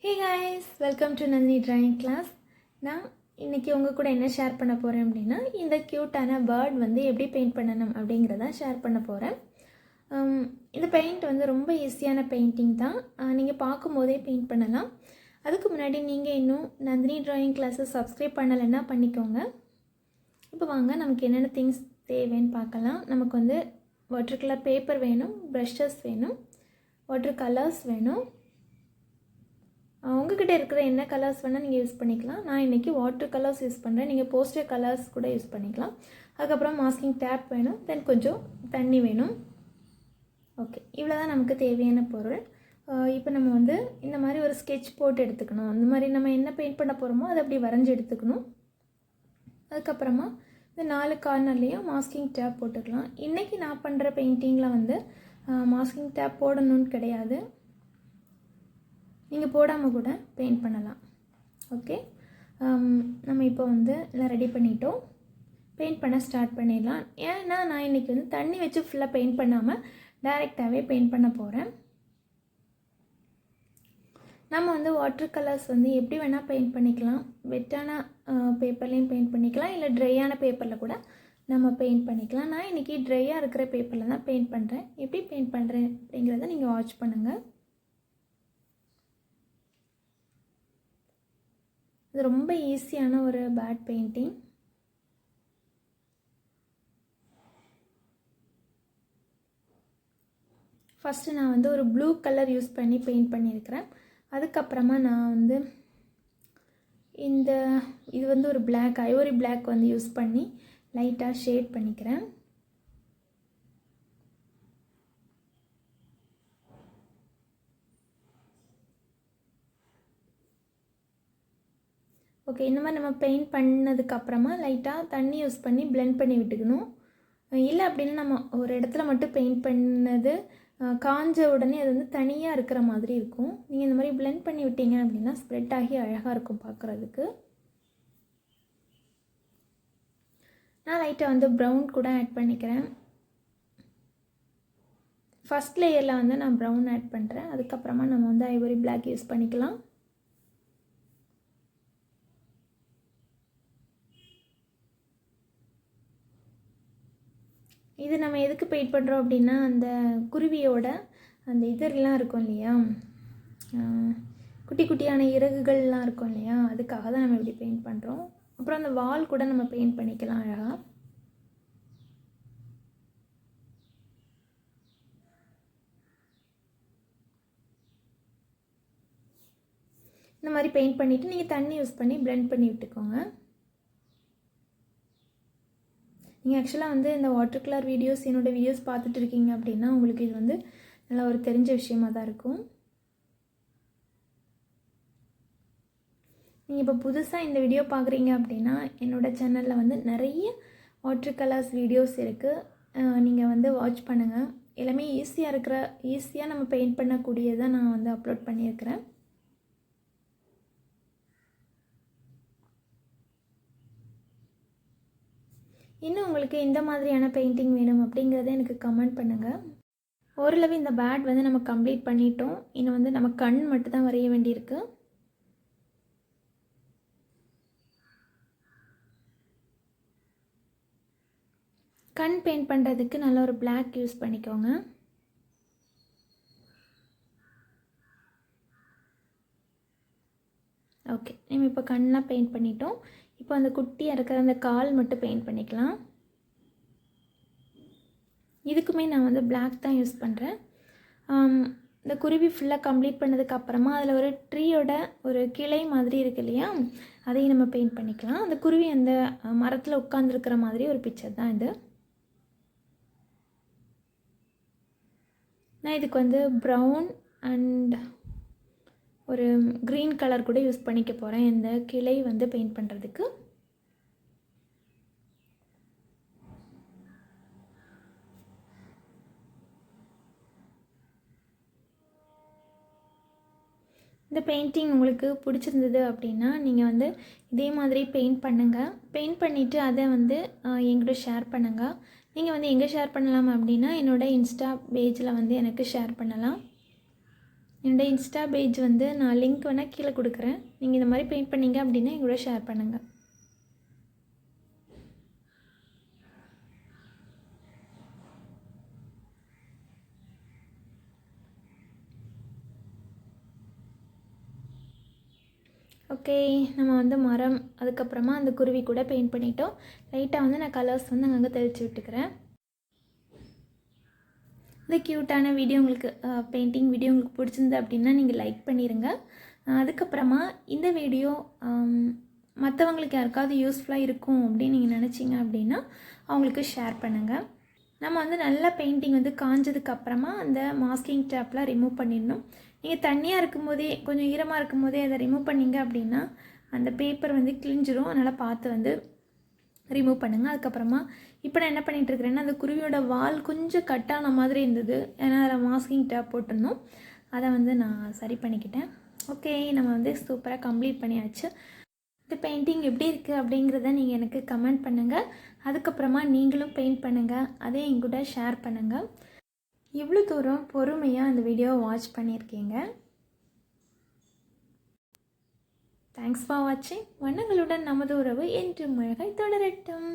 Hey guys, welcome to Nandini drawing class. நான் இன்னைக்கு உங்க கூட என்ன ஷேர் பண்ண போறேன் அப்படினா இந்த கியூட்டான பேர்ட் வந்து எப்படி பெயிண்ட் பண்ணனும் அப்படிங்கறத ஷேர் பண்ண போறேன். இந்த பெயிண்ட் வந்து ரொம்ப ஈஸியான பெயிண்டிங் தான். நீங்க பாக்கும்போதே பெயிண்ட் பண்ணலாம். அதுக்கு முன்னாடி நீங்க இன்னும் நந்தினி drawing class subscribe பண்ணலனா பண்ணிக்கோங்க. இப்போ வாங்க நமக்கு என்னென்ன things தேவைன்னு பார்க்கலாம். நமக்கு வந்து watercolor paper வேணும், brushes வேணும், watercolors வேணும். உங்ககிட்ட இருக்கிற என்ன கலர்ஸ் வேணா நீங்க யூஸ் பண்ணிக்கலாம். நான் இன்னைக்கு வாட்டர் கலர்ஸ் யூஸ் பண்றேன். நீங்க போஸ்டர் கலர்ஸ் கூட யூஸ் பண்ணிக்கலாம். அதுக்கு அப்புறம் மாஸ்கிங் டேப் வேணும். தென் கொஞ்சம் தண்ணி வேணும். ஓகே, இவ்வளவுதான் நமக்கு தேவையான பொருள். இப்போ நம்ம வந்து இந்த மாதிரி ஒரு ஸ்கெட்ச் போட்டு எடுத்துக்கணும். அந்த மாதிரி நம்ம என்ன பெயிண்ட் பண்ண போறோமோ அதை அப்படி வரைஞ்சு எடுத்துக்கணும். அதுக்கு அப்புறமா இந்த நாலு கார்னர்லயும் மாஸ்கிங் டேப் போட்டுக்கலாம். இன்னைக்கு நான் பண்ற பெயிண்டிங்ல வந்து மாஸ்கிங் டேப் போடணும்னு கிடையாது. நீங்கள் போடாமல் கூட பெயிண்ட் பண்ணலாம். ஓகே, நம்ம இப்போ வந்து எல்லாம் ரெடி பண்ணிட்டோம். பெயிண்ட் பண்ண ஸ்டார்ட் பண்ணிடலாம். ஏன்னா நான் இன்றைக்கி வந்து தண்ணி வச்சு ஃபுல்லாக பெயிண்ட் பண்ணாமல் டைரெக்டாகவே பெயிண்ட் பண்ண போகிறேன். நம்ம வந்து வாட்டர் கலர்ஸ் வந்து எப்படி வேணால் பெயிண்ட் பண்ணிக்கலாம். வெட்டான பேப்பர்லேயும் பெயிண்ட் பண்ணிக்கலாம், இல்லை ட்ரையான பேப்பரில் கூட நம்ம பெயிண்ட் பண்ணிக்கலாம். நான் இன்றைக்கி ட்ரையாக இருக்கிற பேப்பரில் தான் பெயிண்ட் பண்ணுறேன். எப்படி பெயிண்ட் பண்ணுறேன் அப்படிங்கிறத நீங்கள் வாட்ச் பண்ணுங்கள். இது ரொம்ப ஈஸியான ஒரு பேட் பெயிண்டிங். ஃபஸ்ட்டு நான் வந்து ஒரு ப்ளூ கலர் யூஸ் பண்ணி பெயிண்ட் பண்ணியிருக்கிறேன். அதுக்கப்புறமா நான் வந்து இது வந்து ஒரு பிளாக், ஐவரி பிளாக் வந்து யூஸ் பண்ணி லைட்டாக ஷேட் பண்ணிக்கிறேன். ஓகே, இந்த மாதிரி நம்ம பெயிண்ட் பண்ணதுக்கப்புறமா லைட்டாக தண்ணி யூஸ் பண்ணி பிளெண்ட் பண்ணி விட்டுக்கணும். இல்லை அப்படின்னா நம்ம ஒரு இடத்துல மட்டும் பெயிண்ட் பண்ணது காஞ்ச உடனே அது வந்து தனியாக இருக்கிற மாதிரி இருக்கும். நீங்கள் இந்த மாதிரி பிளெண்ட் பண்ணி விட்டீங்க அப்படின்னா ஸ்ப்ரெட் ஆகி அழகாக இருக்கும் பார்க்குறதுக்கு. நான் லைட்டாக வந்து ப்ரௌன் கூட ஆட் பண்ணிக்கிறேன். ஃபஸ்ட் லேயரில் வந்து நான் ப்ரௌன் ஆட் பண்ணுறேன். அதுக்கப்புறமா நம்ம வந்து ஐவரி பிளாக் யூஸ் பண்ணிக்கலாம். இது நம்ம எதுக்கு பெயிண்ட் பண்ணுறோம் அப்படின்னா அந்த குருவியோட அந்த இதெல்லாம் இருக்கும் இல்லையா, குட்டி குட்டியான இறகுகள்லாம் இருக்கும் இல்லையா, அதுக்காக தான் நம்ம இப்படி பெயிண்ட் பண்ணுறோம். அப்புறம் அந்த வால் கூட நம்ம பெயிண்ட் பண்ணிக்கலாம் அழகாக. இந்த மாதிரி பெயிண்ட் பண்ணிவிட்டு நீங்கள் தண்ணி யூஸ் பண்ணி பிளெண்ட் பண்ணி விட்டுக்கோங்க. நீங்கள் ஆக்சுவலாக வந்து இந்த வாட்டர் கலர் வீடியோஸ் என்னோடய வீடியோஸ் பார்த்துட்டு இருக்கீங்க அப்படின்னா உங்களுக்கு இது வந்து நல்லா ஒரு தெரிஞ்ச விஷயமாக தான் இருக்கும். நீங்கள் இப்போ புதுசாக இந்த வீடியோ பார்க்குறீங்க அப்படின்னா என்னோடய சேனலில் வந்து நிறைய வாட்டர் கலர்ஸ் வீடியோஸ் இருக்குது. நீங்கள் வந்து வாட்ச் பண்ணுங்கள். எல்லாமே ஈஸியாக நம்ம பெயிண்ட் பண்ணக்கூடியதை நான் வந்து அப்லோட் பண்ணியிருக்கிறேன். இன்னும் உங்களுக்கு இந்த மாதிரியான பெயிண்டிங் வேணும் அப்படிங்கிறத எனக்கு கமெண்ட் பண்ணுங்கள். ஓரளவு இந்த பேட் வந்து நம்ம கம்ப்ளீட் பண்ணிட்டோம். இன்னும் வந்து நம்ம கண் மட்டும் தான் வரைய வேண்டியிருக்கு. கண் பெயிண்ட் பண்ணுறதுக்கு நல்ல ஒரு பிளாக் யூஸ் பண்ணிக்கோங்க. ஓகே, நம்ம இப்போ கண்ணெலாம் பெயிண்ட் பண்ணிட்டோம். இப்போ அந்த குட்டியாக இருக்கிற அந்த கால் மட்டும் பெயிண்ட் பண்ணிக்கலாம். இதுக்குமே நான் வந்து பிளாக் தான் யூஸ் பண்ணுறேன். இந்த குருவி ஃபுல்லாக கம்ப்ளீட் பண்ணதுக்கப்புறமா அதில் ஒரு ட்ரீயோட ஒரு கிளை மாதிரி இருக்கு இல்லையா, அதையும் நம்ம பெயிண்ட் பண்ணிக்கலாம். அந்த குருவி அந்த மரத்தில் உட்காந்துருக்கிற மாதிரி ஒரு பிக்சர் தான் இது. நான் இதுக்கு வந்து ப்ரௌன் அண்ட் ஒரு க்ரீன் கலர் கூட யூஸ் பண்ணிக்க போகிறேன் இந்த கிளை வந்து பெயிண்ட் பண்ணுறதுக்கு. இந்த பெயிண்டிங் உங்களுக்கு பிடிச்சிருந்தது அப்படின்னா நீங்கள் வந்து இதே மாதிரி பெயிண்ட் பண்ணுங்கள். பெயிண்ட் பண்ணிவிட்டு அதை வந்து என்கிட்ட ஷேர் பண்ணுங்கள். நீங்கள் வந்து எங்கே ஷேர் பண்ணலாம் அப்படின்னா என்னோடய இன்ஸ்டா பேஜில் வந்து எனக்கு ஷேர் பண்ணலாம். என்னோடய இன்ஸ்டா பேஜ் வந்து நான் லிங்க் வேணால் கீழே கொடுக்குறேன். நீங்கள் இந்த மாதிரி பெயிண்ட் பண்ணீங்க அப்படின்னா எங்களோட ஷேர் பண்ணுங்கள். ஓகே, நம்ம வந்து மரம், அதுக்கப்புறமா அந்த குருவி கூட பெயிண்ட் பண்ணிட்டோம். லைட்டாக வந்து நான் கலர்ஸ் வந்து அங்கங்கே தெளித்து விட்டுக்கிறேன். இந்த க்யூட்டான வீடியோ உங்களுக்கு பெயிண்டிங் வீடியோ உங்களுக்கு பிடிச்சிருந்து அப்படின்னா நீங்கள் லைக் பண்ணிடுங்க. அதுக்கப்புறமா இந்த வீடியோ மற்றவங்களுக்கு யாருக்காவது யூஸ்ஃபுல்லாக இருக்கும் அப்படின்னு நீங்கள் நினச்சிங்க அப்படின்னா அவங்களுக்கு ஷேர் பண்ணுங்கள். நம்ம வந்து நல்லா பெயிண்டிங் வந்து காஞ்சதுக்கப்புறமா அந்த மாஸ்கிங் டேப்லாம் ரிமூவ் பண்ணிடணும். நீங்கள் தண்ணியாக இருக்கும்போதே, கொஞ்சம் ஈரமாக இருக்கும்போதே அதை ரிமூவ் பண்ணிங்க அப்படின்னா அந்த பேப்பர் வந்து கிழிஞ்சிரும். அதனால் பார்த்து வந்து ரிமூவ் பண்ணுங்கள். அதுக்கப்புறமா இப்போ நான் என்ன பண்ணிகிட்ருக்கிறேன்னா, அந்த குருவியோட வால் கொஞ்சம் கட்டான மாதிரி இருந்தது. ஏன்னா அதில் மாஸ்கிங் டேப் போட்டிருந்தோம். அதை வந்து நான் சரி பண்ணிக்கிட்டேன். ஓகே, நம்ம வந்து சூப்பராக கம்ப்ளீட் பண்ணியாச்சு. இந்த பெயிண்டிங் எப்படி இருக்குது அப்படிங்கிறத நீங்கள் எனக்கு கமெண்ட் பண்ணுங்கள். அதுக்கப்புறமா நீங்களும் பெயிண்ட் பண்ணுங்கள், அதே என்கூட ஷேர் பண்ணுங்கள். இவ்வளோ தூரம் பொறுமையாக இந்த வீடியோவை வாட்ச் பண்ணியிருக்கீங்க. தேங்க்ஸ் ஃபார் வாட்சிங். வண்ணங்களுடன் நமது உறவு என்றும் அழகாய் தொடரட்டும்.